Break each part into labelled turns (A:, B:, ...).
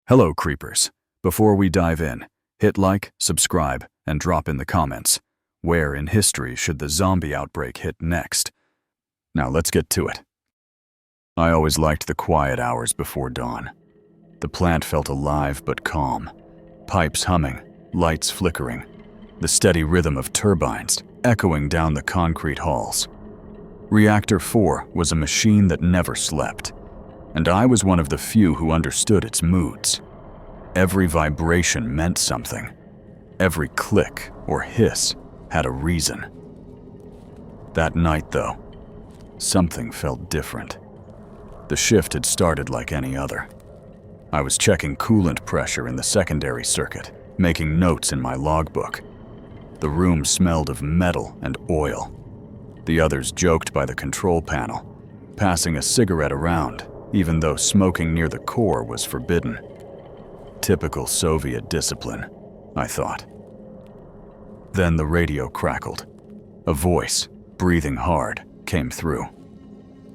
A: Hello, creepers. Before we dive in, hit like, subscribe, and drop in the comments. Where in history should the zombie outbreak hit next? Now let's get to it. I always liked the quiet hours before dawn. The plant felt alive but calm. Pipes humming, lights flickering, the steady rhythm of turbines echoing down the concrete halls. Reactor 4 was a machine that never slept, and I was one of the few who understood its moods. Every vibration meant something. Every click or hiss had a reason. That night, though, something felt different. The shift had started like any other. I was checking coolant pressure in the secondary circuit, making notes in my logbook. The room smelled of metal and oil. The others joked by the control panel, passing a cigarette around, even though smoking near the core was forbidden. Typical Soviet discipline, I thought. Then the radio crackled. A voice, breathing hard, came through.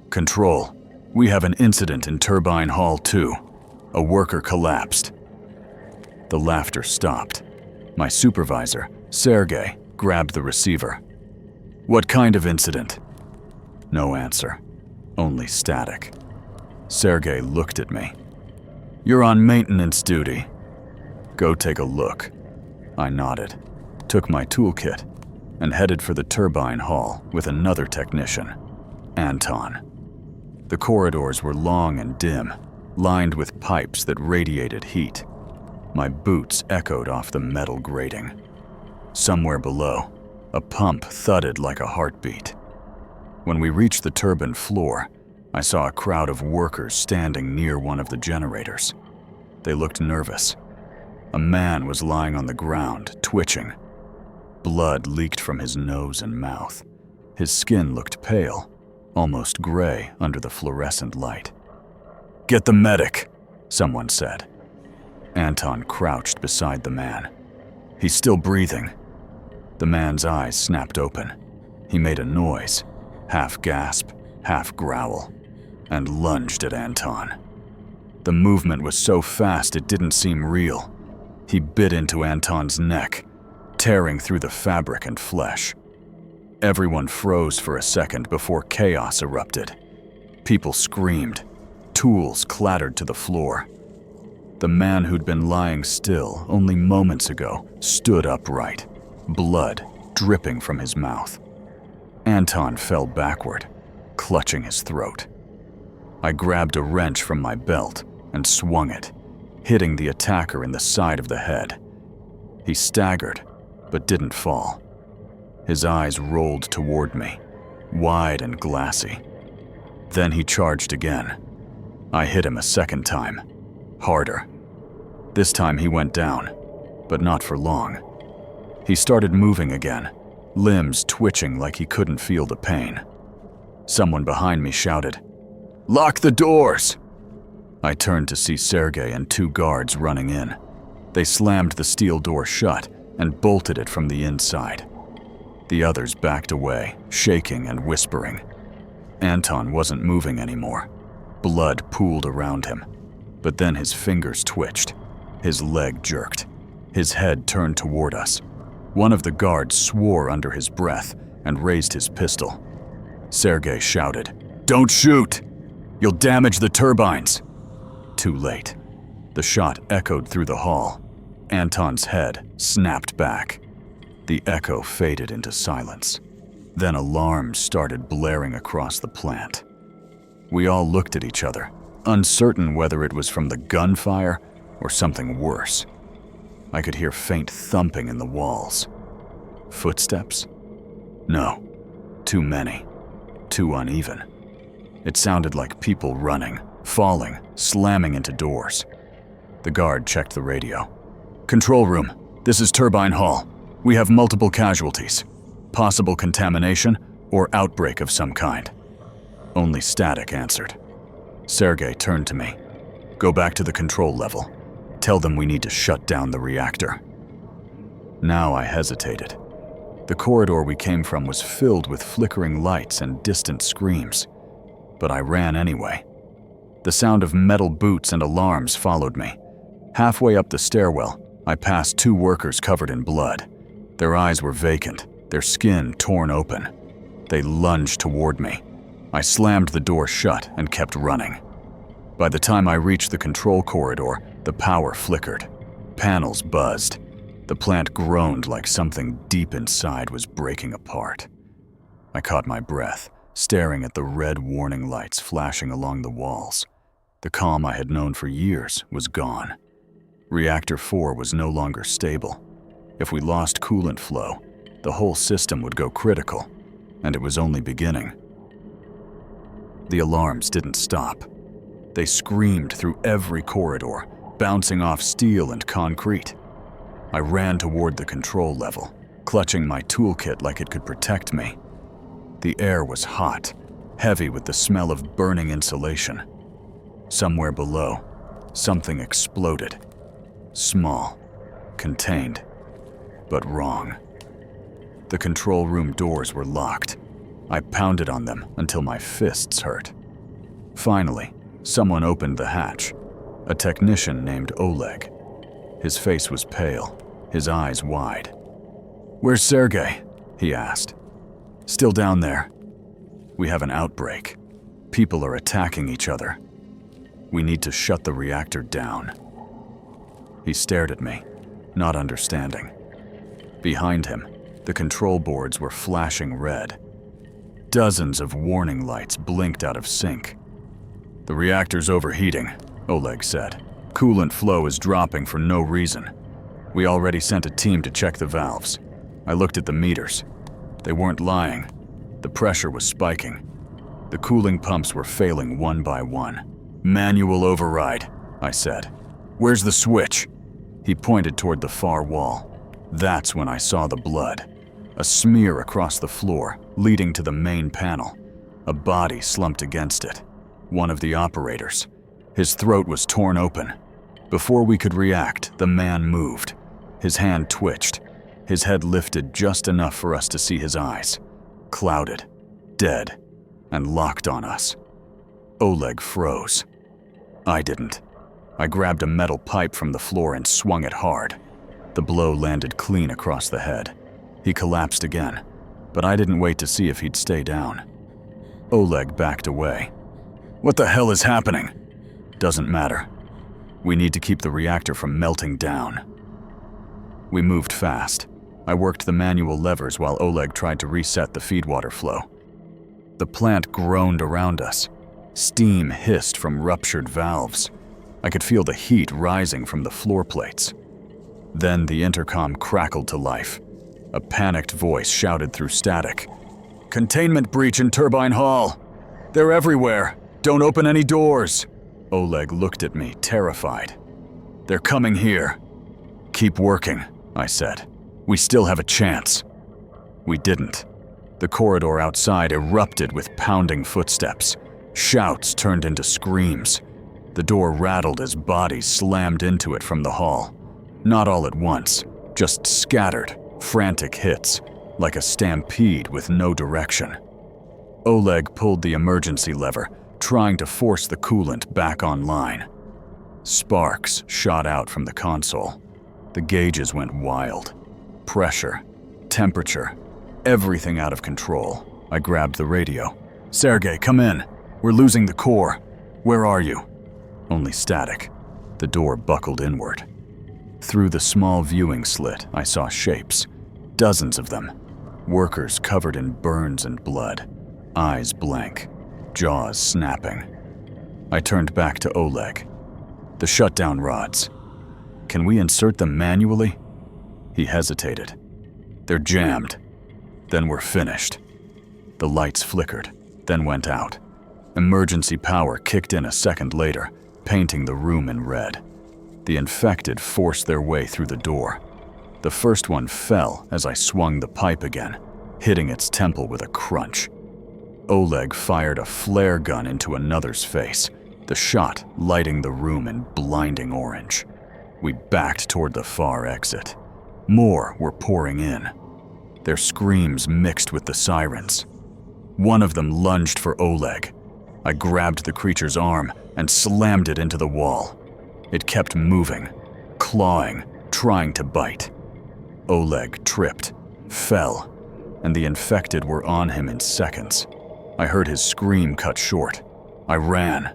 A: "Control, we have an incident in Turbine Hall 2. A worker collapsed." The laughter stopped. My supervisor, Sergei, grabbed the receiver. "What kind of incident?" No answer, only static. Sergei looked at me. "You're on maintenance duty. Go take a look." I nodded, took my toolkit, and headed for the turbine hall with another technician, Anton. The corridors were long and dim, lined with pipes that radiated heat. My boots echoed off the metal grating. Somewhere below, a pump thudded like a heartbeat. When we reached the turbine floor, I saw a crowd of workers standing near one of the generators. They looked nervous. A man was lying on the ground, twitching. Blood leaked from his nose and mouth. His skin looked pale, almost gray under the fluorescent light. "Get the medic," someone said. Anton crouched beside the man. "He's still breathing." The man's eyes snapped open. He made a noise, half gasp, half growl, and lunged at Anton. The movement was so fast it didn't seem real. He bit into Anton's neck, tearing through the fabric and flesh. Everyone froze for a second before chaos erupted. People screamed. Tools clattered to the floor. The man who'd been lying still only moments ago stood upright, blood dripping from his mouth. Anton fell backward, clutching his throat. I grabbed a wrench from my belt and swung it, hitting the attacker in the side of the head. He staggered, but didn't fall. His eyes rolled toward me, wide and glassy. Then he charged again. I hit him a second time, harder. This time he went down, but not for long. He started moving again, limbs twitching like he couldn't feel the pain. Someone behind me shouted, "Lock the doors!" I turned to see Sergei and two guards running in. They slammed the steel door shut and bolted it from the inside. The others backed away, shaking and whispering. Anton wasn't moving anymore. Blood pooled around him. But then his fingers twitched. His leg jerked. His head turned toward us. One of the guards swore under his breath and raised his pistol. Sergei shouted, "Don't shoot! You'll damage the turbines!" Too late. The shot echoed through the hall. Anton's head snapped back. The echo faded into silence. Then alarms started blaring across the plant. We all looked at each other, uncertain whether it was from the gunfire or something worse. I could hear faint thumping in the walls. Footsteps? No. Too many. Too uneven. It sounded like people running, falling, slamming into doors. The guard checked the radio. "Control room, this is Turbine Hall. We have multiple casualties. Possible contamination or outbreak of some kind." Only static answered. Sergei turned to me. "Go back to the control level. Tell them we need to shut down the reactor." Now I hesitated. The corridor we came from was filled with flickering lights and distant screams. But I ran anyway. The sound of metal boots and alarms followed me. Halfway up the stairwell, I passed 2 workers covered in blood. Their eyes were vacant, their skin torn open. They lunged toward me. I slammed the door shut and kept running. By the time I reached the control corridor, the power flickered. Panels buzzed. The plant groaned like something deep inside was breaking apart. I caught my breath, staring at the red warning lights flashing along the walls. The calm I had known for years was gone. Reactor 4 was no longer stable. If we lost coolant flow, the whole system would go critical, and it was only beginning. The alarms didn't stop. They screamed through every corridor, bouncing off steel and concrete. I ran toward the control level, clutching my toolkit like it could protect me. The air was hot, heavy with the smell of burning insulation. Somewhere below, something exploded. Small, contained, but wrong. The control room doors were locked. I pounded on them until my fists hurt. Finally, someone opened the hatch. A technician named Oleg. His face was pale, his eyes wide. "Where's Sergey?" he asked. "Still down there. We have an outbreak. People are attacking each other. We need to shut the reactor down." He stared at me, not understanding. Behind him, the control boards were flashing red. Dozens of warning lights blinked out of sync. "The reactor's overheating," Oleg said. "Coolant flow is dropping for no reason. We already sent a team to check the valves. I looked at the meters. They weren't lying. The pressure was spiking. The cooling pumps were failing one by one. Manual override," I said. "Where's the switch?" He pointed toward the far wall. That's when I saw the blood. A smear across the floor, leading to the main panel. A body slumped against it. One of the operators. His throat was torn open. Before we could react, the man moved. His hand twitched. His head lifted just enough for us to see his eyes. Clouded, dead, and locked on us. Oleg froze. I didn't. I grabbed a metal pipe from the floor and swung it hard. The blow landed clean across the head. He collapsed again, but I didn't wait to see if he'd stay down. Oleg backed away. "What the hell is happening?" "Doesn't matter. We need to keep the reactor from melting down." We moved fast. I worked the manual levers while Oleg tried to reset the feedwater flow. The plant groaned around us. Steam hissed from ruptured valves. I could feel the heat rising from the floor plates. Then the intercom crackled to life. A panicked voice shouted through static. "Containment breach in turbine hall! They're everywhere! Don't open any doors!" Oleg looked at me, terrified. "They're coming here." "Keep working," I said. "We still have a chance." We didn't. The corridor outside erupted with pounding footsteps. Shouts turned into screams. The door rattled as bodies slammed into it from the hall. Not all at once, just scattered, frantic hits, like a stampede with no direction. Oleg pulled the emergency lever, trying to force the coolant back online. Sparks shot out from the console. The gauges went wild. Pressure, temperature, everything out of control. I grabbed the radio. "Sergey, come in. We're losing the core. Where are you?" Only static. The door buckled inward. Through the small viewing slit, I saw shapes. Dozens of them. Workers covered in burns and blood. Eyes blank. Jaws snapping. I turned back to Oleg. "The shutdown rods. Can we insert them manually?" He hesitated. "They're jammed. Then we're finished." The lights flickered, then went out. Emergency power kicked in a second later, painting the room in red. The infected forced their way through the door. The first one fell as I swung the pipe again, hitting its temple with a crunch. Oleg fired a flare gun into another's face, the shot lighting the room in blinding orange. We backed toward the far exit. More were pouring in. Their screams mixed with the sirens. One of them lunged for Oleg. I grabbed the creature's arm and slammed it into the wall. It kept moving, clawing, trying to bite. Oleg tripped, fell, and the infected were on him in seconds. I heard his scream cut short. I ran.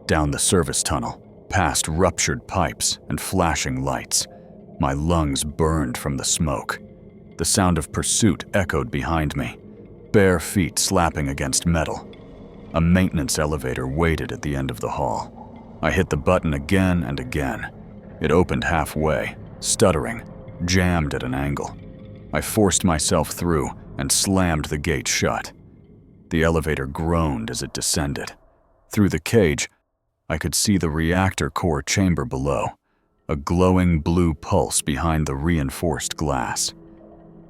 A: Down the service tunnel, past ruptured pipes and flashing lights. My lungs burned from the smoke. The sound of pursuit echoed behind me, bare feet slapping against metal. A maintenance elevator waited at the end of the hall. I hit the button again and again. It opened halfway, stuttering, jammed at an angle. I forced myself through and slammed the gate shut. The elevator groaned as it descended. Through the cage, I could see the reactor core chamber below, a glowing blue pulse behind the reinforced glass.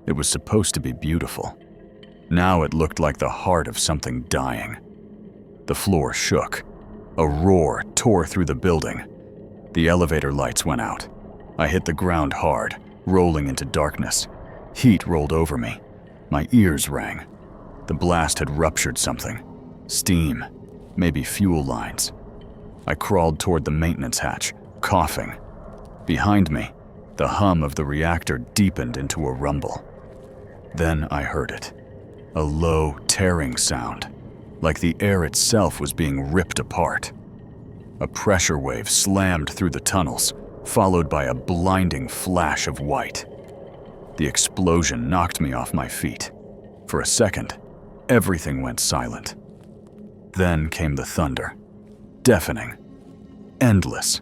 A: It was supposed to be beautiful. Now it looked like the heart of something dying. The floor shook. A roar tore through the building. The elevator lights went out. I hit the ground hard, rolling into darkness. Heat rolled over me. My ears rang. The blast had ruptured something. Steam, maybe fuel lines. I crawled toward the maintenance hatch, coughing. Behind me, the hum of the reactor deepened into a rumble. Then I heard it. A low, tearing sound, like the air itself was being ripped apart. A pressure wave slammed through the tunnels, followed by a blinding flash of white. The explosion knocked me off my feet. For a second, everything went silent. Then came the thunder. Deafening. Endless.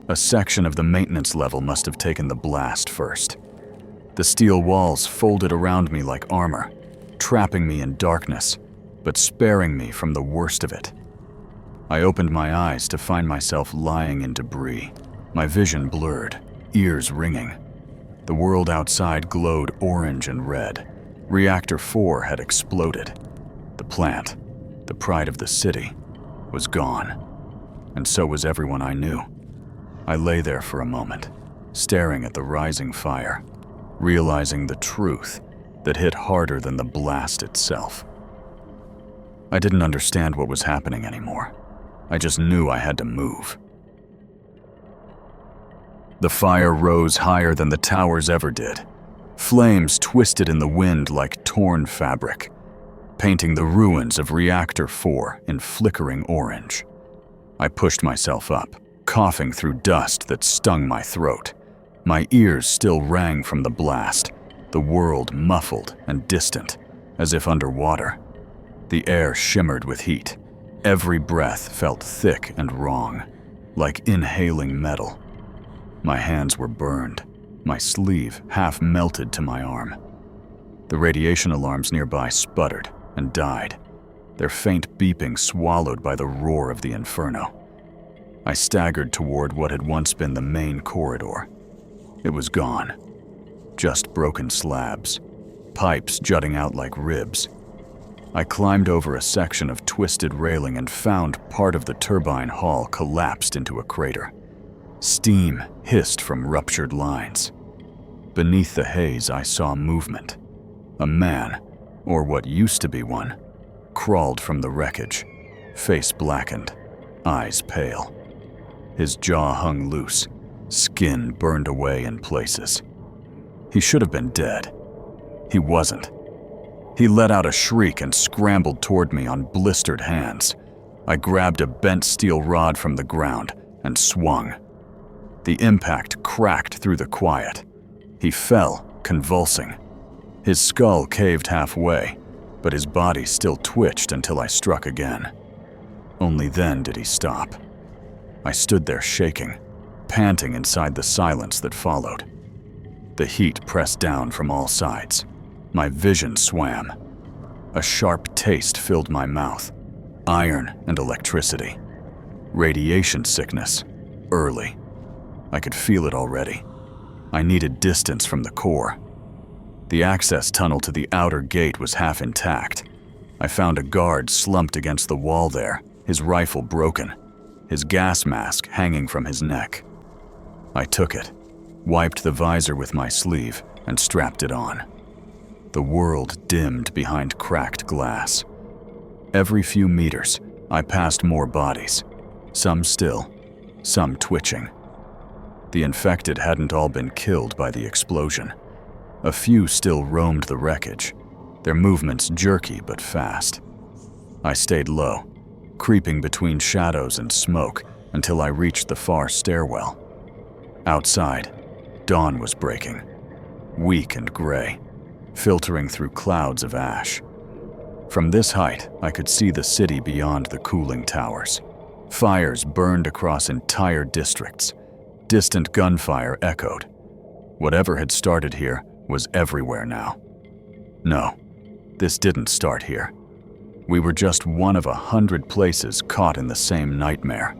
A: A section of the maintenance level must have taken the blast first. The steel walls folded around me like armor, trapping me in darkness, but sparing me from the worst of it. I opened my eyes to find myself lying in debris, my vision blurred, ears ringing. The world outside glowed orange and red. Reactor 4 had exploded. The plant, the pride of the city, was gone. And so was everyone I knew. I lay there for a moment, staring at the rising fire, realizing the truth that hit harder than the blast itself. I didn't understand what was happening anymore. I just knew I had to move. The fire rose higher than the towers ever did. Flames twisted in the wind like torn fabric, painting the ruins of Reactor 4 in flickering orange. I pushed myself up, coughing through dust that stung my throat. My ears still rang from the blast, the world muffled and distant, as if underwater. The air shimmered with heat. Every breath felt thick and wrong, like inhaling metal. My hands were burned, my sleeve half melted to my arm. The radiation alarms nearby sputtered and died, their faint beeping swallowed by the roar of the inferno. I staggered toward what had once been the main corridor. It was gone. Just broken slabs, pipes jutting out like ribs. I climbed over a section of twisted railing and found part of the turbine hall collapsed into a crater. Steam hissed from ruptured lines. Beneath the haze, I saw movement. A man, or what used to be one, crawled from the wreckage, face blackened, eyes pale. His jaw hung loose, skin burned away in places. He should have been dead. He wasn't. He let out a shriek and scrambled toward me on blistered hands. I grabbed a bent steel rod from the ground and swung. The impact cracked through the quiet. He fell, convulsing. His skull caved halfway, but his body still twitched until I struck again. Only then did he stop. I stood there shaking, panting inside the silence that followed. The heat pressed down from all sides. My vision swam. A sharp taste filled my mouth. Iron and electricity. Radiation sickness. Early. I could feel it already. I needed distance from the core. The access tunnel to the outer gate was half intact. I found a guard slumped against the wall there, his rifle broken, his gas mask hanging from his neck. I took it, wiped the visor with my sleeve, and strapped it on. The world dimmed behind cracked glass. Every few meters, I passed more bodies, some still, some twitching. The infected hadn't all been killed by the explosion. A few still roamed the wreckage, their movements jerky but fast. I stayed low, creeping between shadows and smoke until I reached the far stairwell. Outside, dawn was breaking, weak and gray, filtering through clouds of ash. From this height, I could see the city beyond the cooling towers. Fires burned across entire districts. Distant gunfire echoed. Whatever had started here was everywhere now. No, this didn't start here. We were just one of 100 places caught in the same nightmare.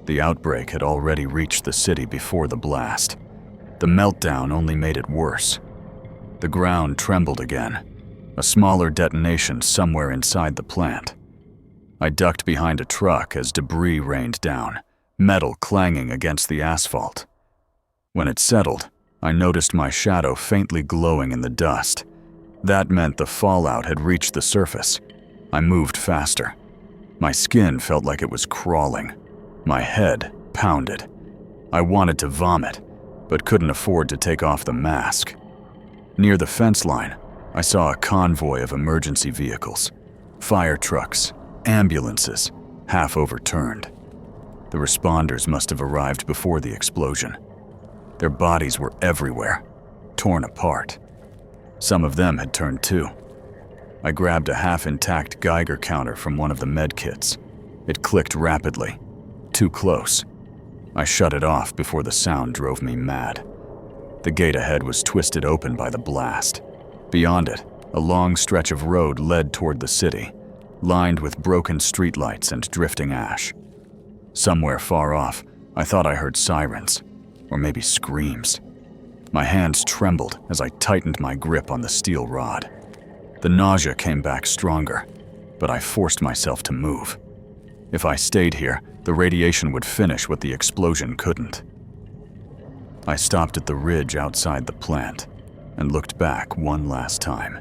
A: The outbreak had already reached the city before the blast. The meltdown only made it worse. The ground trembled again, a smaller detonation somewhere inside the plant. I ducked behind a truck as debris rained down, metal clanging against the asphalt. When it settled, I noticed my shadow faintly glowing in the dust. That meant the fallout had reached the surface. I moved faster. My skin felt like it was crawling. My head pounded. I wanted to vomit, but couldn't afford to take off the mask. Near the fence line, I saw a convoy of emergency vehicles. Fire trucks, ambulances, half overturned. The responders must have arrived before the explosion. Their bodies were everywhere, torn apart. Some of them had turned too. I grabbed a half-intact Geiger counter from one of the med kits. It clicked rapidly. Too close. I shut it off before the sound drove me mad. The gate ahead was twisted open by the blast. Beyond it, a long stretch of road led toward the city, lined with broken streetlights and drifting ash. Somewhere far off, I thought I heard sirens, or maybe screams. My hands trembled as I tightened my grip on the steel rod. The nausea came back stronger, but I forced myself to move. If I stayed here, the radiation would finish what the explosion couldn't. I stopped at the ridge outside the plant and looked back one last time.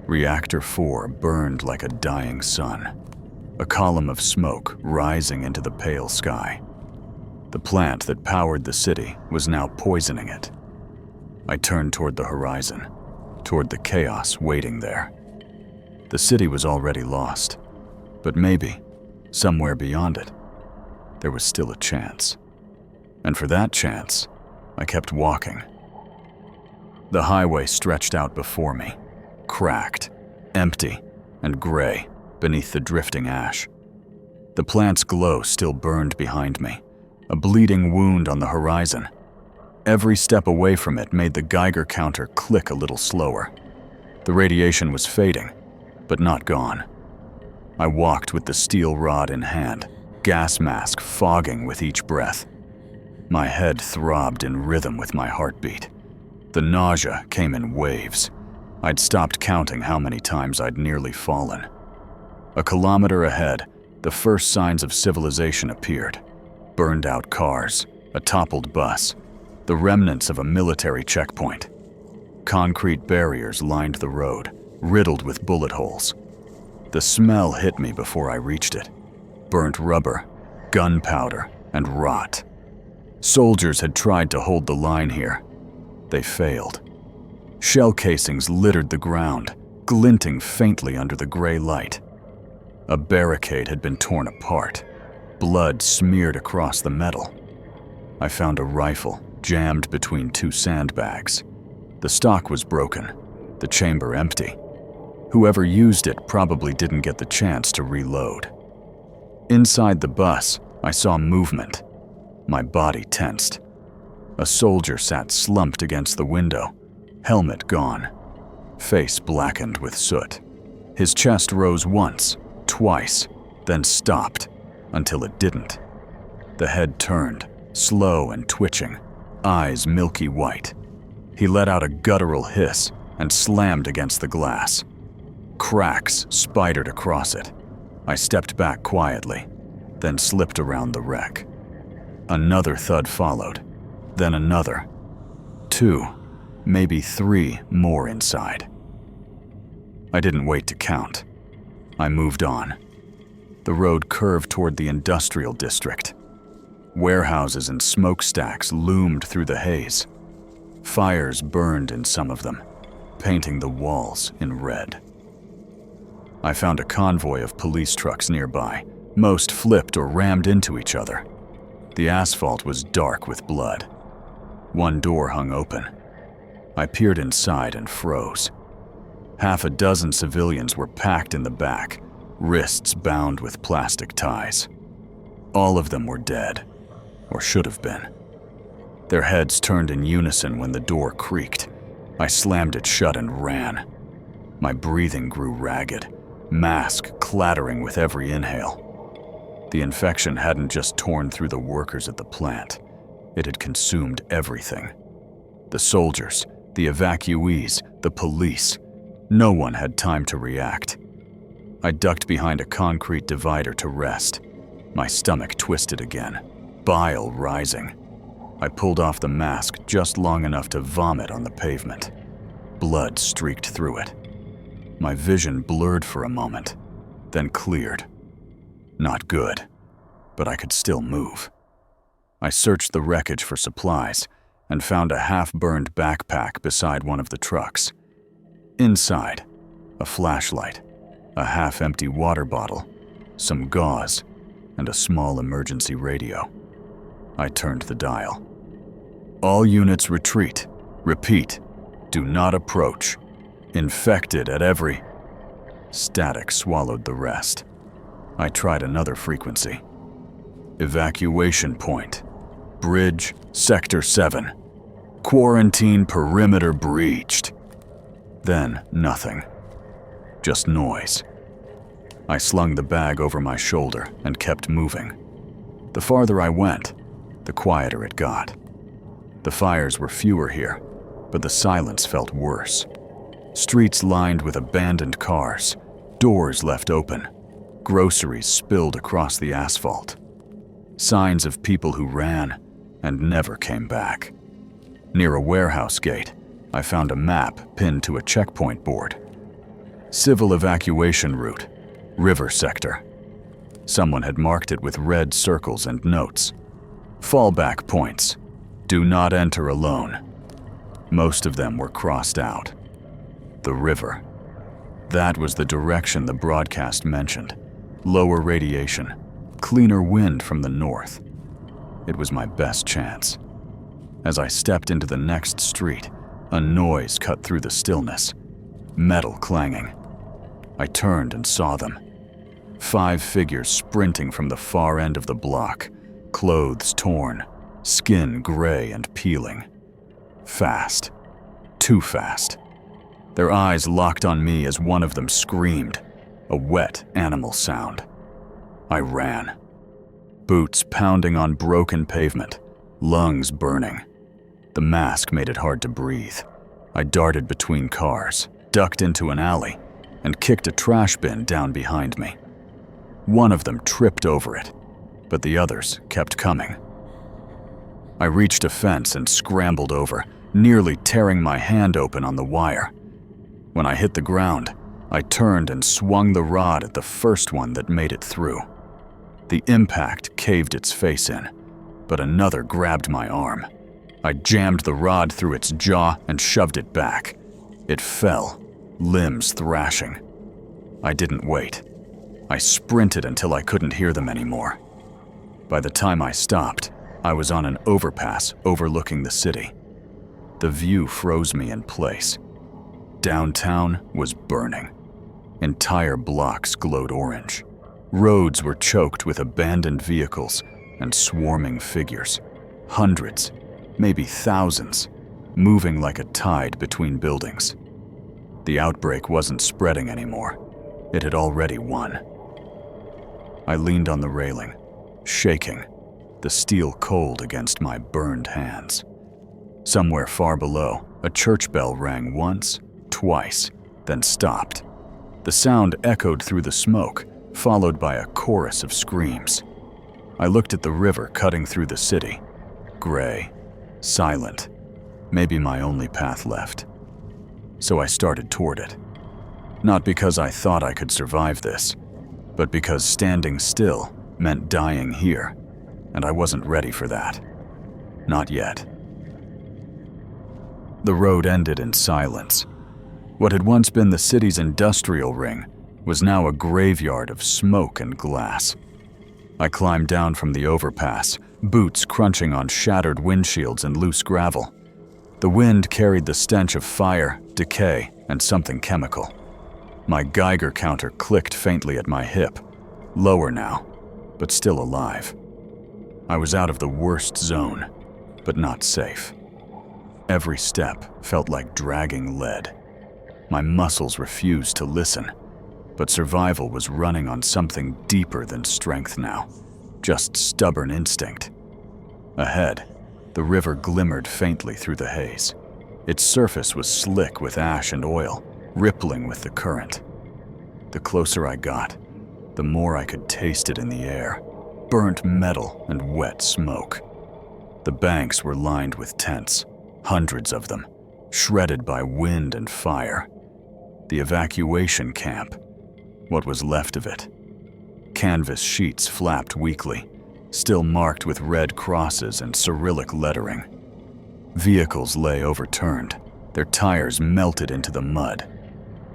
A: Reactor 4 burned like a dying sun, a column of smoke rising into the pale sky. The plant that powered the city was now poisoning it. I turned toward the horizon, toward the chaos waiting there. The city was already lost, but maybe, somewhere beyond it, there was still a chance. And for that chance, I kept walking. The highway stretched out before me, cracked, empty, and gray beneath the drifting ash. The plant's glow still burned behind me, a bleeding wound on the horizon. Every step away from it made the Geiger counter click a little slower. The radiation was fading, but not gone. I walked with the steel rod in hand, gas mask fogging with each breath. My head throbbed in rhythm with my heartbeat. The nausea came in waves. I'd stopped counting how many times I'd nearly fallen. A kilometer ahead, the first signs of civilization appeared. Burned-out cars, a toppled bus, the remnants of a military checkpoint. Concrete barriers lined the road, riddled with bullet holes. The smell hit me before I reached it. Burnt rubber, gunpowder, and rot. Soldiers had tried to hold the line here. They failed. Shell casings littered the ground, glinting faintly under the gray light. A barricade had been torn apart. Blood smeared across the metal. I found a rifle jammed between two sandbags. The stock was broken, the chamber empty. Whoever used it probably didn't get the chance to reload. Inside the bus, I saw movement. My body tensed. A soldier sat slumped against the window, helmet gone, face blackened with soot. His chest rose once, twice, then stopped, until it didn't. The head turned, slow and twitching, eyes milky white. He let out a guttural hiss and slammed against the glass. Cracks spidered across it. I stepped back quietly, then slipped around the wreck. Another thud followed, then another. 2, maybe 3 more inside. I didn't wait to count. I moved on. The road curved toward the industrial district. Warehouses and smokestacks loomed through the haze. Fires burned in some of them, painting the walls in red. I found a convoy of police trucks nearby. Most flipped or rammed into each other. The asphalt was dark with blood. One door hung open. I peered inside and froze. Half a dozen civilians were packed in the back, wrists bound with plastic ties. All of them were dead, or should have been. Their heads turned in unison when the door creaked. I slammed it shut and ran. My breathing grew ragged, mask clattering with every inhale. The infection hadn't just torn through the workers at the plant. It had consumed everything. The soldiers, the evacuees, the police. No one had time to react. I ducked behind a concrete divider to rest. My stomach twisted again, bile rising. I pulled off the mask just long enough to vomit on the pavement. Blood streaked through it. My vision blurred for a moment, then cleared. Not good, but I could still move. I searched the wreckage for supplies and found a half-burned backpack beside one of the trucks. Inside, a flashlight, a half-empty water bottle, some gauze, and a small emergency radio. I turned the dial. All units retreat. Repeat, do not approach. Infected at every... Static swallowed the rest. I tried another frequency. Evacuation point. Bridge, Sector 7. Quarantine perimeter breached. Then nothing. Just noise. I slung the bag over my shoulder and kept moving. The farther I went, the quieter it got. The fires were fewer here, but the silence felt worse. Streets lined with abandoned cars, doors left open, groceries spilled across the asphalt. Signs of people who ran and never came back. Near a warehouse gate, I found a map pinned to a checkpoint board. Civil evacuation route, river sector. Someone had marked it with red circles and notes. Fallback points, do not enter alone. Most of them were crossed out. The river. That was the direction the broadcast mentioned. Lower radiation, cleaner wind from the north. It was my best chance. As I stepped into the next street, a noise cut through the stillness. Metal clanging. I turned and saw them. 5 figures sprinting from the far end of the block, clothes torn, skin gray and peeling. Fast. Too fast. Their eyes locked on me as one of them screamed, a wet animal sound. I ran. Boots pounding on broken pavement, lungs burning. The mask made it hard to breathe. I darted between cars, ducked into an alley, and kicked a trash bin down behind me. One of them tripped over it, but the others kept coming. I reached a fence and scrambled over, nearly tearing my hand open on the wire. When I hit the ground, I turned and swung the rod at the first one that made it through. The impact caved its face in, but another grabbed my arm. I jammed the rod through its jaw and shoved it back. It fell, limbs thrashing. I didn't wait. I sprinted until I couldn't hear them anymore. By the time I stopped, I was on an overpass overlooking the city. The view froze me in place. Downtown was burning. Entire blocks glowed orange. Roads were choked with abandoned vehicles and swarming figures. Hundreds, maybe thousands, moving like a tide between buildings. The outbreak wasn't spreading anymore. It had already won. I leaned on the railing, shaking, the steel cold against my burned hands. Somewhere far below, a church bell rang once, twice, then stopped. The sound echoed through the smoke, followed by a chorus of screams. I looked at the river cutting through the city, gray, silent, maybe my only path left. So I started toward it. Not because I thought I could survive this, but because standing still meant dying here, and I wasn't ready for that. Not yet. The road ended in silence. What had once been the city's industrial ring was now a graveyard of smoke and glass. I climbed down from the overpass, boots crunching on shattered windshields and loose gravel. The wind carried the stench of fire, decay, and something chemical. My Geiger counter clicked faintly at my hip, lower now, but still alive. I was out of the worst zone, but not safe. Every step felt like dragging lead. My muscles refused to listen, but survival was running on something deeper than strength now, just stubborn instinct. Ahead, the river glimmered faintly through the haze. Its surface was slick with ash and oil, rippling with the current. The closer I got, the more I could taste it in the air, burnt metal and wet smoke. The banks were lined with tents, hundreds of them, shredded by wind and fire. The evacuation camp, what was left of it. Canvas sheets flapped weakly, still marked with red crosses and Cyrillic lettering. Vehicles lay overturned, their tires melted into the mud.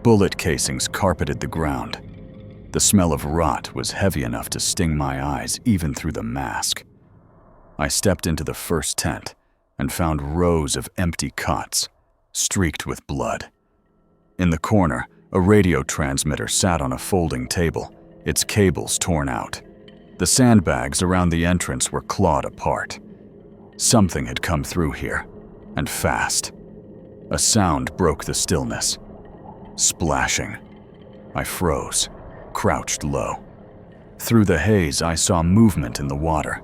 A: Bullet casings carpeted the ground. The smell of rot was heavy enough to sting my eyes even through the mask. I stepped into the first tent and found rows of empty cots, streaked with blood. In the corner, a radio transmitter sat on a folding table, its cables torn out. The sandbags around the entrance were clawed apart. Something had come through here, and fast. A sound broke the stillness. Splashing. I froze, crouched low. Through the haze, I saw movement in the water.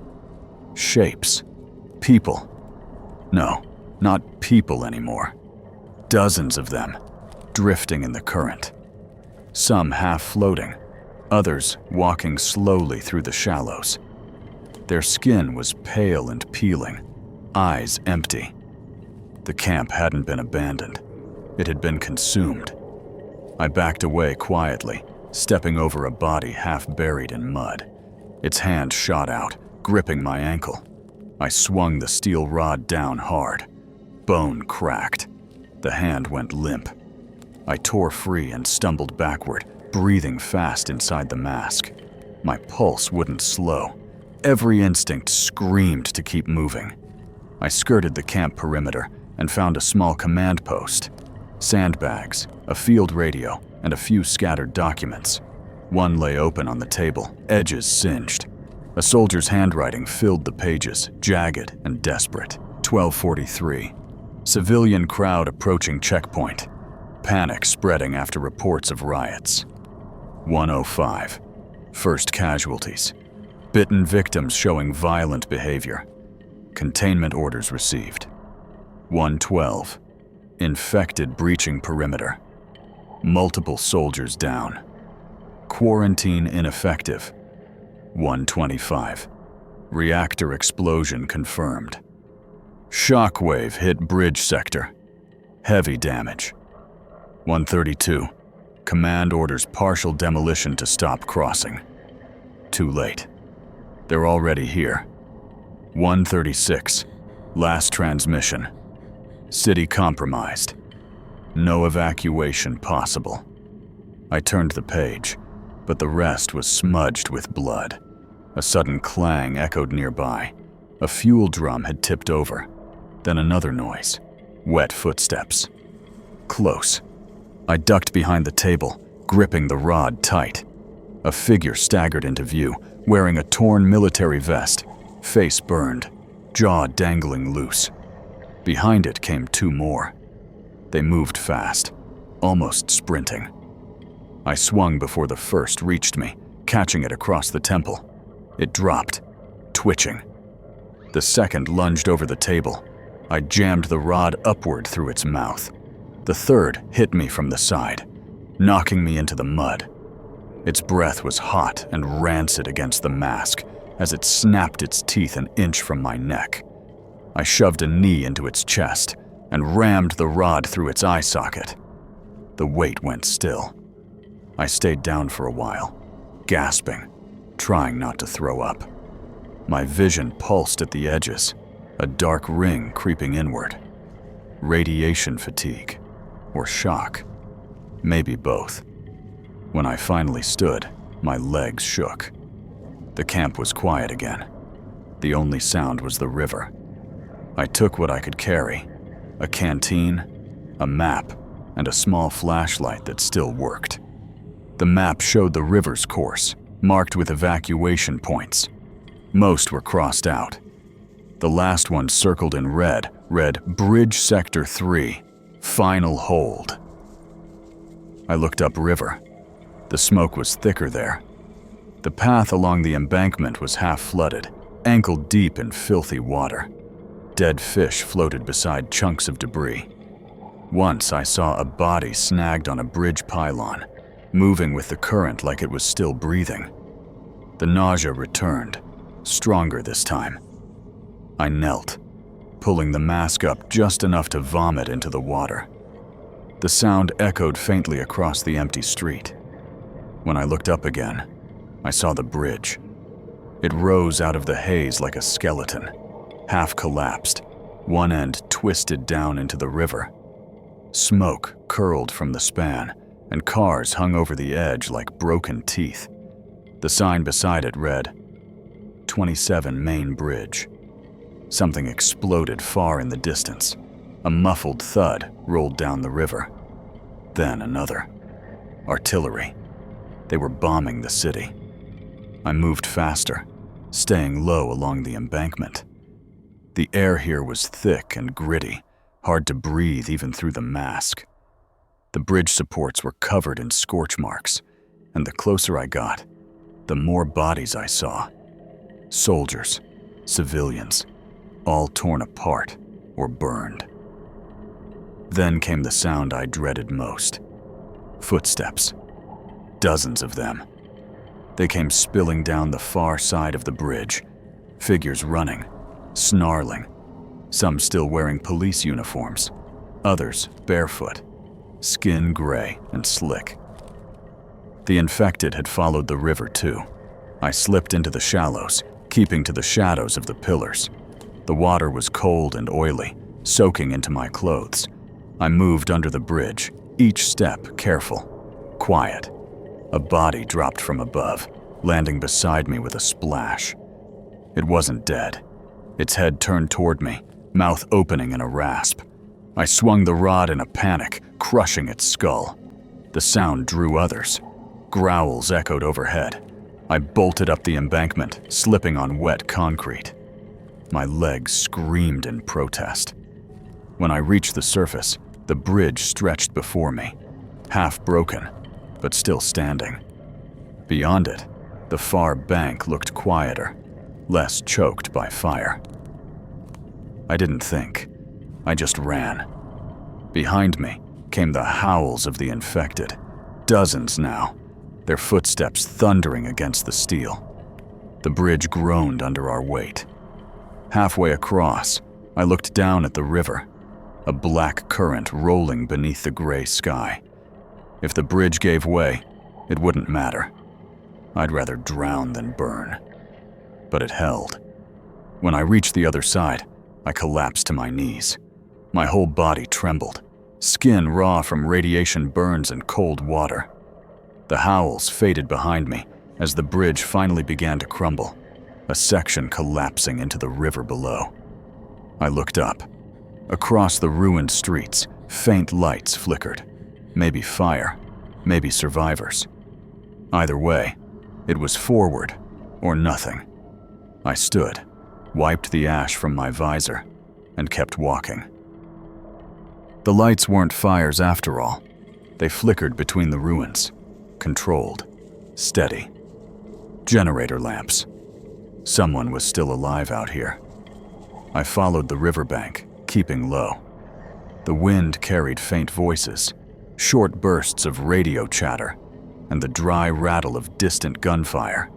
A: Shapes. People. No, not people anymore. Dozens of them, drifting in the current. Some half floating, others walking slowly through the shallows. Their skin was pale and peeling, eyes empty. The camp hadn't been abandoned. It had been consumed. I backed away quietly, stepping over a body half buried in mud. Its hand shot out, gripping my ankle. I swung the steel rod down hard. Bone cracked. The hand went limp. I tore free and stumbled backward, breathing fast inside the mask. My pulse wouldn't slow. Every instinct screamed to keep moving. I skirted the camp perimeter and found a small command post. Sandbags, a field radio, and a few scattered documents. One lay open on the table, edges singed. A soldier's handwriting filled the pages, jagged and desperate. 12:43. Civilian crowd approaching checkpoint. Panic spreading after reports of riots. 1:05. First casualties. Bitten victims showing violent behavior. Containment orders received. 1:12. Infected breaching perimeter. Multiple soldiers down. Quarantine ineffective. 1:25. Reactor explosion confirmed. Shockwave hit bridge sector. Heavy damage. 1:32. Command orders partial demolition to stop crossing. Too late. They're already here. 1:36. Last transmission. City compromised. No evacuation possible. I turned the page, but the rest was smudged with blood. A sudden clang echoed nearby. A fuel drum had tipped over. Then another noise. Wet footsteps. Close. I ducked behind the table, gripping the rod tight. A figure staggered into view, wearing a torn military vest, face burned, jaw dangling loose. Behind it came two more. They moved fast, almost sprinting. I swung before the first reached me, catching it across the temple. It dropped, twitching. The second lunged over the table. I jammed the rod upward through its mouth. The third hit me from the side, knocking me into the mud. Its breath was hot and rancid against the mask as it snapped its teeth an inch from my neck. I shoved a knee into its chest and rammed the rod through its eye socket. The weight went still. I stayed down for a while, gasping, trying not to throw up. My vision pulsed at the edges, a dark ring creeping inward. Radiation fatigue, or shock, maybe both. When I finally stood, my legs shook. The camp was quiet again. The only sound was the river. I took what I could carry, a canteen, a map, and a small flashlight that still worked. The map showed the river's course, marked with evacuation points. Most were crossed out. The last one circled in red read Bridge Sector 3, Final Hold. I looked upriver. The smoke was thicker there. The path along the embankment was half flooded, ankle deep in filthy water. Dead fish floated beside chunks of debris. Once I saw a body snagged on a bridge pylon, moving with the current like it was still breathing. The nausea returned, stronger this time. I knelt, pulling the mask up just enough to vomit into the water. The sound echoed faintly across the empty street. When I looked up again, I saw the bridge. It rose out of the haze like a skeleton, half collapsed, one end twisted down into the river. Smoke curled from the span, and cars hung over the edge like broken teeth. The sign beside it read, 27 Main Bridge. Something exploded far in the distance. A muffled thud rolled down the river. Then another. Artillery. They were bombing the city. I moved faster, staying low along the embankment. The air here was thick and gritty, hard to breathe even through the mask. The bridge supports were covered in scorch marks, and the closer I got, the more bodies I saw. Soldiers, civilians, all torn apart or burned. Then came the sound I dreaded most. Footsteps. Dozens of them. They came spilling down the far side of the bridge, figures running, snarling, some still wearing police uniforms, others barefoot, skin gray and slick. The infected had followed the river too. I slipped into the shallows, keeping to the shadows of the pillars. The water was cold and oily, soaking into my clothes. I moved under the bridge, each step careful, quiet. A body dropped from above, landing beside me with a splash. It wasn't dead. Its head turned toward me, mouth opening in a rasp. I swung the rod in a panic, crushing its skull. The sound drew others. Growls echoed overhead. I bolted up the embankment, slipping on wet concrete. My legs screamed in protest. When I reached the surface, the bridge stretched before me, half broken, but still standing. Beyond it, the far bank looked quieter, less choked by fire. I didn't think. I just ran. Behind me came the howls of the infected, dozens now, their footsteps thundering against the steel. The bridge groaned under our weight. Halfway across, I looked down at the river, a black current rolling beneath the gray sky. If the bridge gave way, it wouldn't matter. I'd rather drown than burn. But it held. When I reached the other side, I collapsed to my knees. My whole body trembled, skin raw from radiation burns and cold water. The howls faded behind me as the bridge finally began to crumble, a section collapsing into the river below. I looked up. Across the ruined streets, faint lights flickered. Maybe fire, maybe survivors. Either way, it was forward or nothing. I stood, wiped the ash from my visor, and kept walking. The lights weren't fires after all. They flickered between the ruins, controlled, steady. Generator lamps. Someone was still alive out here. I followed the riverbank, keeping low. The wind carried faint voices, short bursts of radio chatter, and the dry rattle of distant gunfire.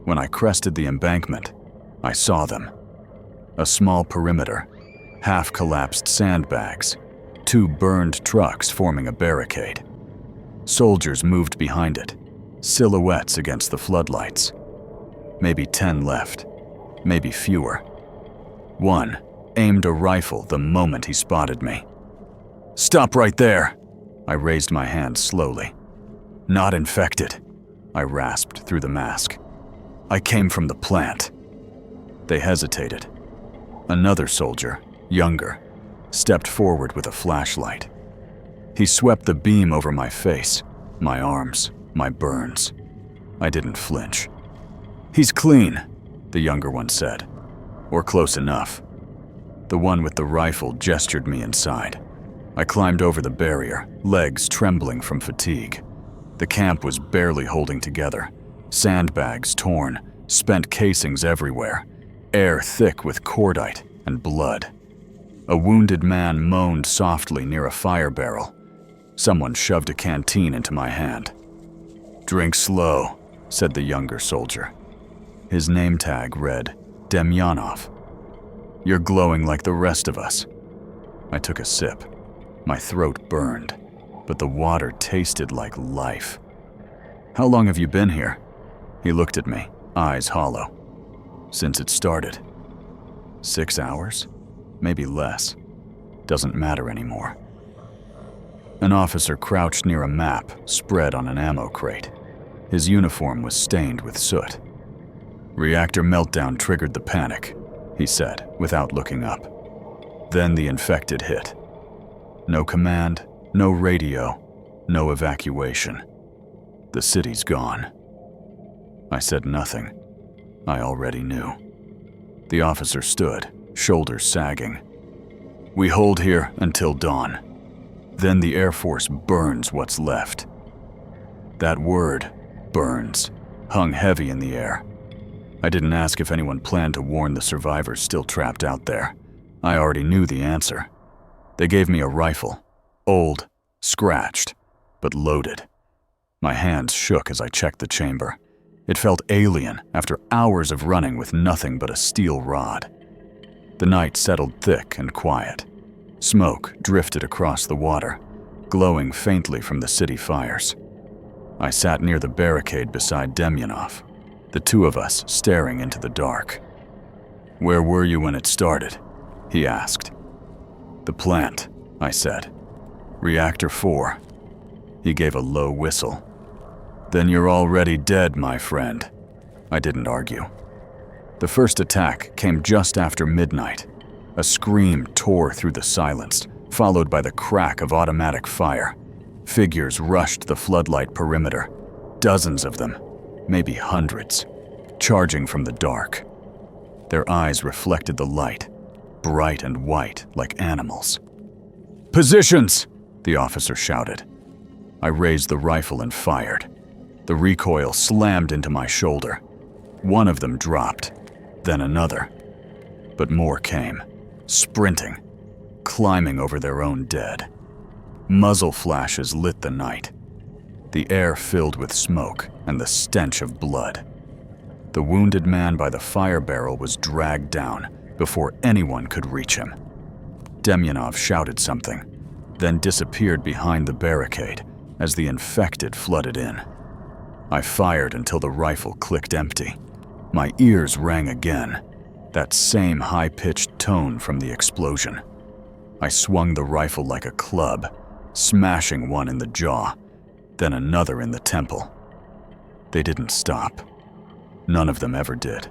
A: When I crested the embankment, I saw them. A small perimeter, half-collapsed sandbags, 2 burned trucks forming a barricade. Soldiers moved behind it, silhouettes against the floodlights. Maybe 10 left, maybe fewer. One aimed a rifle the moment he spotted me. "Stop right there!" I raised my hand slowly. "Not infected," I rasped through the mask. "I came from the plant." They hesitated. Another soldier, younger, stepped forward with a flashlight. He swept the beam over my face, my arms, my burns. I didn't flinch. "He's clean," the younger one said. "Or close enough." The one with the rifle gestured me inside. I climbed over the barrier, legs trembling from fatigue. The camp was barely holding together. Sandbags torn, spent casings everywhere, air thick with cordite and blood. A wounded man moaned softly near a fire barrel. Someone shoved a canteen into my hand. "Drink slow," said the younger soldier. His name tag read, Demyanov. "You're glowing like the rest of us." I took a sip. My throat burned, but the water tasted like life. "How long have you been here?" He looked at me, eyes hollow. "Since it started." 6 hours? Maybe less. Doesn't matter anymore. An officer crouched near a map spread on an ammo crate. His uniform was stained with soot. "Reactor meltdown triggered the panic," he said, without looking up. Then the infected hit. No command, no radio, no evacuation. The city's gone. I said nothing. I already knew. The officer stood, shoulders sagging. "We hold here until dawn. Then the Air Force burns what's left." That word, burns, hung heavy in the air. I didn't ask if anyone planned to warn the survivors still trapped out there. I already knew the answer. They gave me a rifle, old, scratched, but loaded. My hands shook as I checked the chamber. It felt alien after hours of running with nothing but a steel rod. The night settled thick and quiet. Smoke drifted across the water, glowing faintly from the city fires. I sat near the barricade beside Demyanov, the two of us staring into the dark. "Where were you when it started?" he asked. "The plant," I said. "Reactor 4. He gave a low whistle. "Then you're already dead, my friend." I didn't argue. The first attack came just after midnight. A scream tore through the silence, followed by the crack of automatic fire. Figures rushed the floodlight perimeter, dozens of them, maybe hundreds, charging from the dark. Their eyes reflected the light, bright and white like animals. "Positions!" the officer shouted. I raised the rifle and fired. The recoil slammed into my shoulder. One of them dropped, then another. But more came, sprinting, climbing over their own dead. Muzzle flashes lit the night. The air filled with smoke and the stench of blood. The wounded man by the fire barrel was dragged down before anyone could reach him. Demyanov shouted something, then disappeared behind the barricade as the infected flooded in. I fired until the rifle clicked empty. My ears rang again, that same high-pitched tone from the explosion. I swung the rifle like a club, smashing one in the jaw, then another in the temple. They didn't stop. None of them ever did.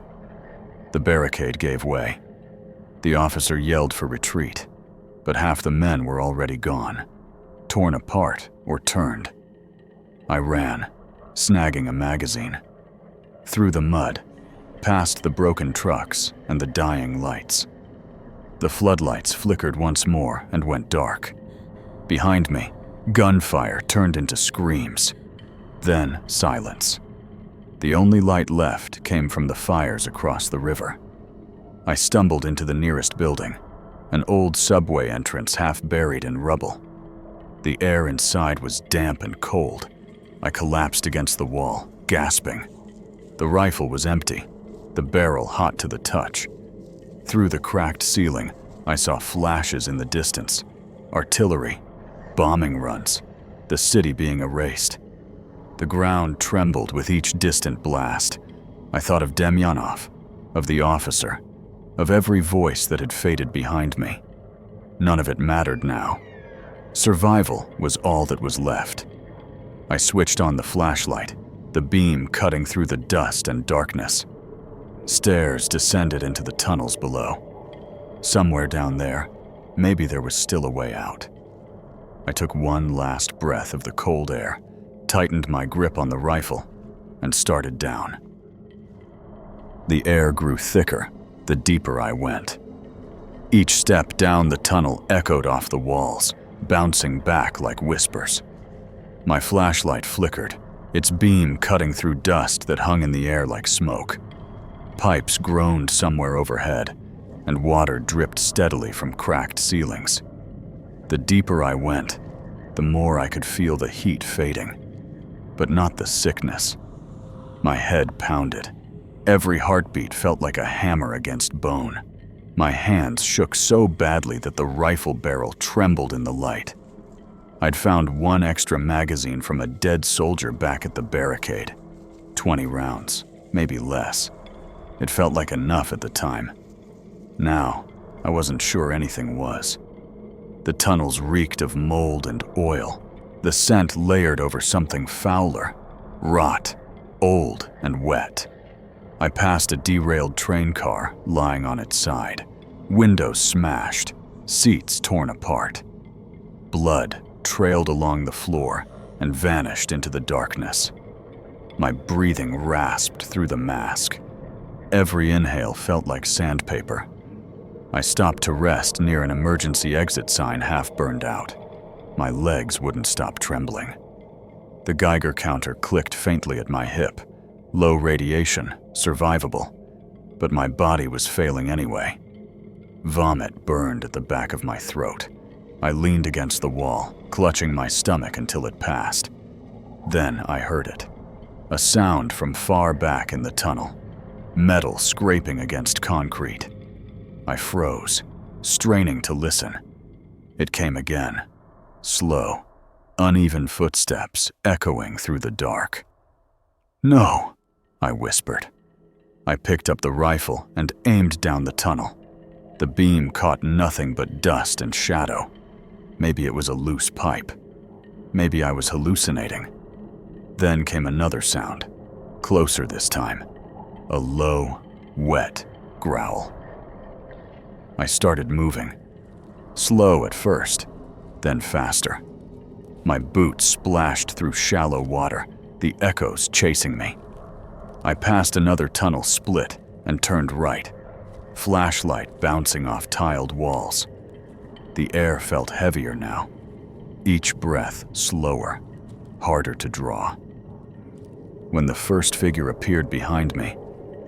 A: The barricade gave way. The officer yelled for retreat, but half the men were already gone, torn apart or turned. I ran, snagging a magazine. Through the mud, past the broken trucks and the dying lights. The floodlights flickered once more and went dark. Behind me, gunfire turned into screams. Then silence. The only light left came from the fires across the river. I stumbled into the nearest building, an old subway entrance half buried in rubble. The air inside was damp and cold. I collapsed against the wall, gasping. The rifle was empty, the barrel hot to the touch. Through the cracked ceiling, I saw flashes in the distance. Artillery, bombing runs, the city being erased. The ground trembled with each distant blast. I thought of Demyanov, of the officer, of every voice that had faded behind me. None of it mattered now. Survival was all that was left. I switched on the flashlight, the beam cutting through the dust and darkness. Stairs descended into the tunnels below. Somewhere down there, maybe there was still a way out. I took one last breath of the cold air, tightened my grip on the rifle, and started down. The air grew thicker the deeper I went. Each step down the tunnel echoed off the walls, bouncing back like whispers. My flashlight flickered, its beam cutting through dust that hung in the air like smoke. Pipes groaned somewhere overhead, and water dripped steadily from cracked ceilings. The deeper I went, the more I could feel the heat fading, but not the sickness. My head pounded. Every heartbeat felt like a hammer against bone. My hands shook so badly that the rifle barrel trembled in the light. I'd found one extra magazine from a dead soldier back at the barricade. 20 rounds, maybe less. It felt like enough at the time. Now, I wasn't sure anything was. The tunnels reeked of mold and oil. The scent layered over something fouler, rot, old and wet. I passed a derailed train car lying on its side, windows smashed, seats torn apart. Blood trailed along the floor and vanished into the darkness. My breathing rasped through the mask. Every inhale felt like sandpaper. I stopped to rest near an emergency exit sign half burned out. My legs wouldn't stop trembling. The Geiger counter clicked faintly at my hip. Low radiation, survivable, but my body was failing anyway. Vomit burned at the back of my throat. I leaned against the wall, clutching my stomach until it passed. Then I heard it. A sound from far back in the tunnel. Metal scraping against concrete. I froze, straining to listen. It came again. Slow, uneven footsteps echoing through the dark. "No," I whispered. I picked up the rifle and aimed down the tunnel. The beam caught nothing but dust and shadow. Maybe it was a loose pipe. Maybe I was hallucinating. Then came another sound, closer this time. A low, wet growl. I started moving. Slow at first, then faster. My boots splashed through shallow water, the echoes chasing me. I passed another tunnel split and turned right, flashlight bouncing off tiled walls. The air felt heavier now, each breath slower, harder to draw. When the first figure appeared behind me,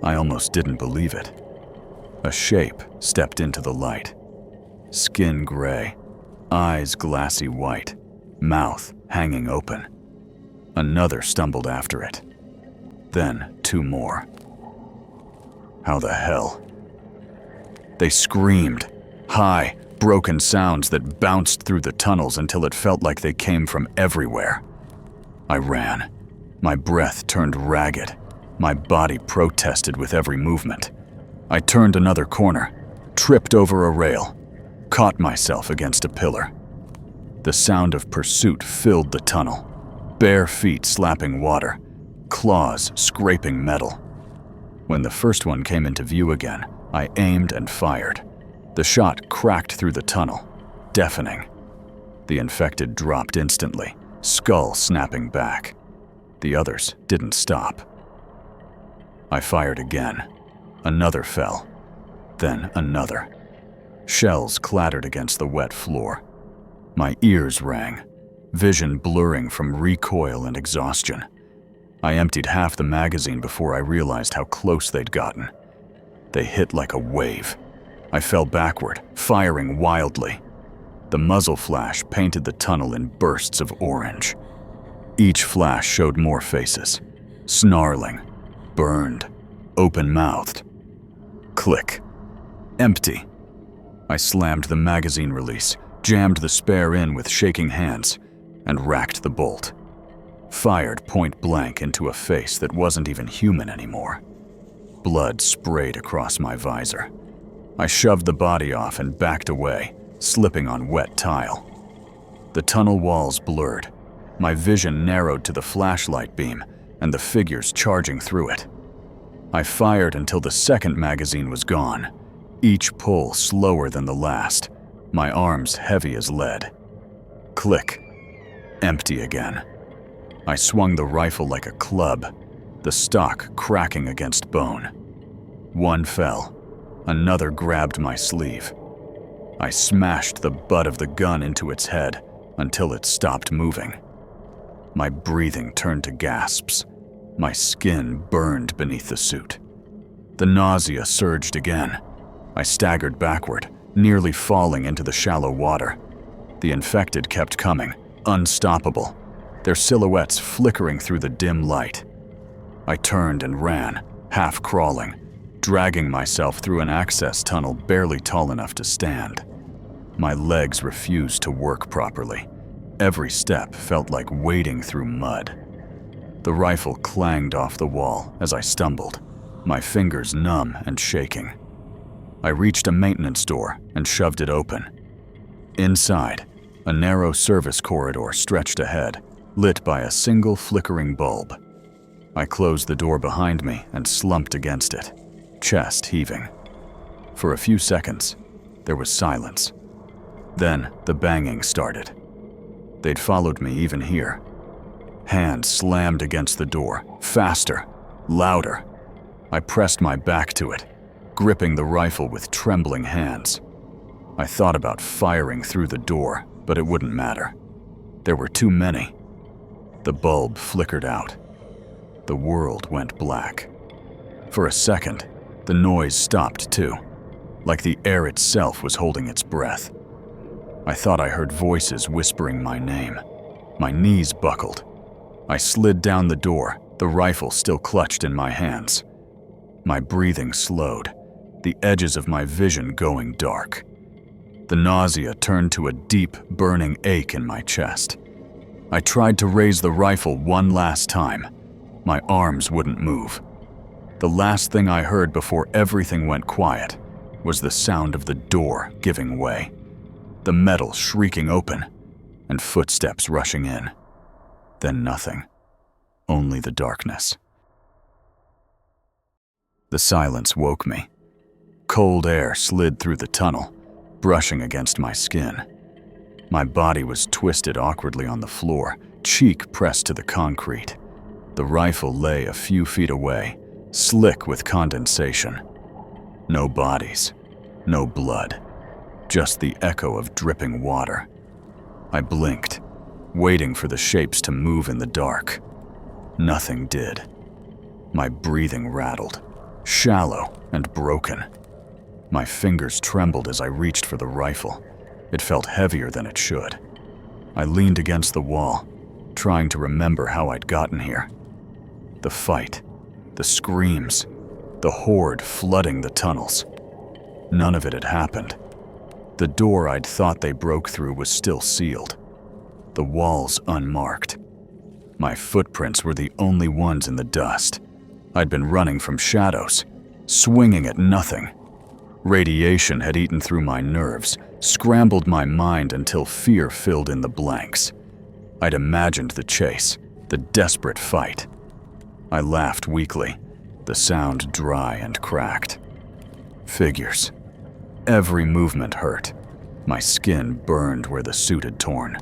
A: I almost didn't believe it. A shape stepped into the light. Skin gray, eyes glassy white, mouth hanging open. Another stumbled after it. Then 2 more. How the hell? They screamed, high, broken sounds that bounced through the tunnels until it felt like they came from everywhere. I ran. My breath turned ragged. My body protested with every movement. I turned another corner, tripped over a rail, caught myself against a pillar. The sound of pursuit filled the tunnel, bare feet slapping water, claws scraping metal. When the first one came into view again, I aimed and fired. The shot cracked through the tunnel, deafening. The infected dropped instantly, skull snapping back. The others didn't stop. I fired again. Another fell, then another. Shells clattered against the wet floor. My ears rang, vision blurring from recoil and exhaustion. I emptied half the magazine before I realized how close they'd gotten. They hit like a wave. I fell backward, firing wildly. The muzzle flash painted the tunnel in bursts of orange. Each flash showed more faces, snarling, burned, open-mouthed. Click. Empty. I slammed the magazine release, jammed the spare in with shaking hands, and racked the bolt. Fired point blank into a face that wasn't even human anymore. blood sprayed across my visor. I shoved the body off and backed away, slipping on wet tile. The tunnel walls blurred. My vision narrowed to the flashlight beam and the figures charging through it. I fired until the second magazine was gone, each pull slower than the last, my arms heavy as lead. Click. Empty again. I swung the rifle like a club, the stock cracking against bone. One fell. Another grabbed my sleeve. I smashed the butt of the gun into its head until it stopped moving. My breathing turned to gasps. My skin burned beneath the suit. The nausea surged again. I staggered backward, nearly falling into the shallow water. The infected kept coming, unstoppable, their silhouettes flickering through the dim light. I turned and ran, half crawling, dragging myself through an access tunnel barely tall enough to stand. My legs refused to work properly. Every step felt like wading through mud. The rifle clanged off the wall as I stumbled, my fingers numb and shaking. I reached a maintenance door and shoved it open. Inside, a narrow service corridor stretched ahead, lit by a single flickering bulb. I closed the door behind me and slumped against it, chest heaving. For a few seconds, there was silence. Then the banging started. They'd followed me even here. Hands slammed against the door, faster, louder. I pressed my back to it, gripping the rifle with trembling hands. I thought about firing through the door, but it wouldn't matter. There were too many. The bulb flickered out. The world went black. For a second, the noise stopped too, like the air itself was holding its breath. I thought I heard voices whispering my name. My knees buckled. I slid down the door, the rifle still clutched in my hands. My breathing slowed, the edges of my vision going dark. The nausea turned to a deep, burning ache in my chest. I tried to raise the rifle one last time. My arms wouldn't move. The last thing I heard before everything went quiet was the sound of the door giving way, the metal shrieking open, and footsteps rushing in. Then nothing. Only the darkness. The silence woke me. Cold air slid through the tunnel, brushing against my skin. My body was twisted awkwardly on the floor, cheek pressed to the concrete. The rifle lay a few feet away, slick with condensation. No bodies, no blood, just the echo of dripping water. I blinked, waiting for the shapes to move in the dark. Nothing did. My breathing rattled, shallow and broken. My fingers trembled as I reached for the rifle. It felt heavier than it should. I leaned against the wall, trying to remember how I'd gotten here. The fight, the screams, the horde flooding the tunnels. None of it had happened. The door I'd thought they broke through was still sealed. The walls unmarked. My footprints were the only ones in the dust. I'd been running from shadows, swinging at nothing. Radiation had eaten through my nerves, scrambled my mind until fear filled in the blanks. I'd imagined the chase, the desperate fight. I laughed weakly, the sound dry and cracked. Figures. Every movement hurt. My skin burned where the suit had torn.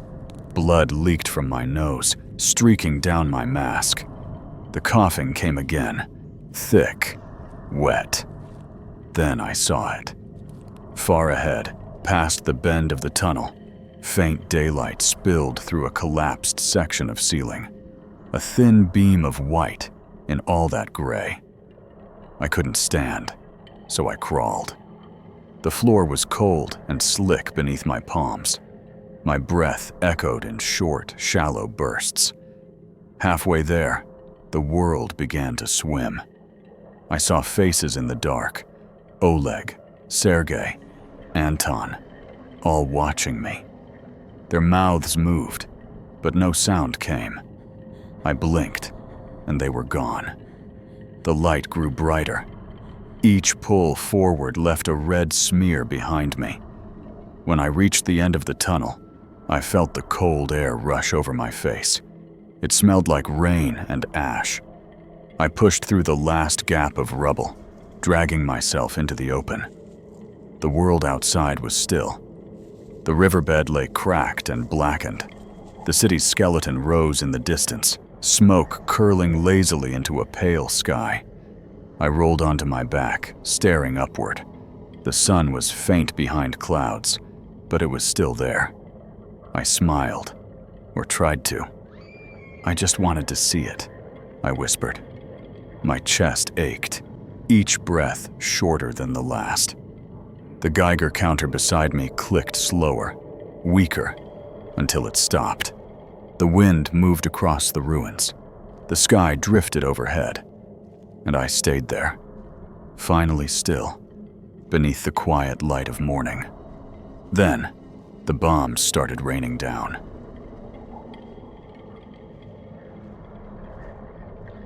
A: Blood leaked from my nose, streaking down my mask. The coughing came again, thick, wet. Then I saw it. Far ahead, past the bend of the tunnel, faint daylight spilled through a collapsed section of ceiling. A thin beam of white in all that gray. I couldn't stand, so I crawled. The floor was cold and slick beneath my palms. My breath echoed in short, shallow bursts. Halfway there, the world began to swim. I saw faces in the dark. Oleg, Sergei, Anton, all watching me. Their mouths moved, but no sound came. I blinked, and they were gone. The light grew brighter, Each pull forward left a red smear behind me. When I reached the end of the tunnel, I felt the cold air rush over my face. It smelled like rain and ash. I pushed through the last gap of rubble, dragging myself into the open. The world outside was still. The riverbed lay cracked and blackened. The city's skeleton rose in the distance, smoke curling lazily into a pale sky. I rolled onto my back, staring upward. The sun was faint behind clouds, but it was still there. I smiled, or tried to. I just wanted to see it, I whispered. My chest ached, each breath shorter than the last. The Geiger counter beside me clicked slower, weaker, until it stopped. The wind moved across the ruins. The sky drifted overhead, and I stayed there, finally still, beneath the quiet light of morning. Then, the bombs started raining down.